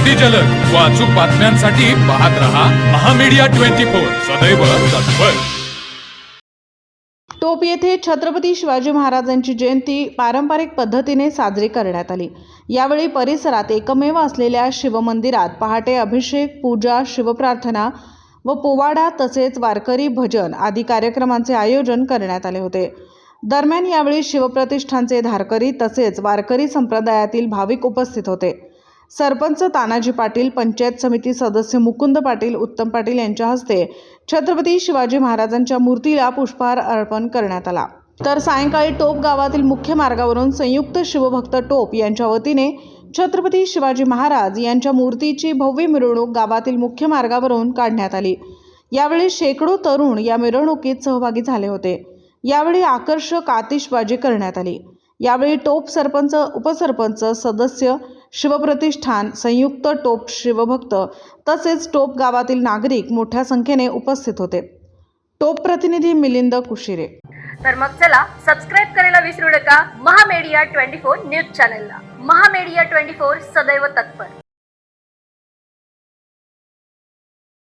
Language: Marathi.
अगदी जलद व अचूक बातम्यांसाठी पाहत रहा महामीडिया 24 सदैव तत्पर। टोप येथे छत्रपती शिवाजी महाराजांची जयंती पारंपरिक पद्धतीने साजरी करण्यात आली। यावेळी परिसरात एकमेव असलेल्या शिवमंदिरात पहाटे अभिषेक, पूजा, शिवप्रार्थना व पोवाडा तसेच वारकरी भजन आदी कार्यक्रमांचे आयोजन करण्यात आले होते। दरम्यान यावेळी शिवप्रतिष्ठानचे धारकरी तसेच वारकरी संप्रदायातील भाविक उपस्थित होते। सरपंच तानाजी पाटील, पंचायत समिती सदस्य मुकुंद पाटील, उत्तम पाटील यांच्या हस्ते छत्रपती शिवाजी महाराजांच्या मूर्तीला पुष्पहार अर्पण करण्यात आला। तर सायंकाळी टोप गावातील मुख्य मार्गावरून संयुक्त शिवभक्त टोप यांच्या वतीने छत्रपती शिवाजी महाराज यांच्या मूर्तीची भव्य मिरवणूक गावातील मुख्य मार्गावरून काढण्यात आली। यावेळी शेकडो तरुण या मिरवणुकीत सहभागी झाले होते। यावेळी आकर्षक आतिषबाजी करण्यात आली। यावेळी टोप सरपंच, उपसरपंच, सदस्य, शिवप्रतिष्ठान, संयुक्त टोप शिवभक्त तसेच टोप गावातील नागरिक मोठ्या संख्येने उपस्थित होते। टोप प्रतिनिधी मिलिंद कुशिरे। तर मग चला सबस्क्राईब करायला विसरू नका महामीडिया 24 न्यूज चॅनलला। महामीडिया 24 सदैव तत्पर।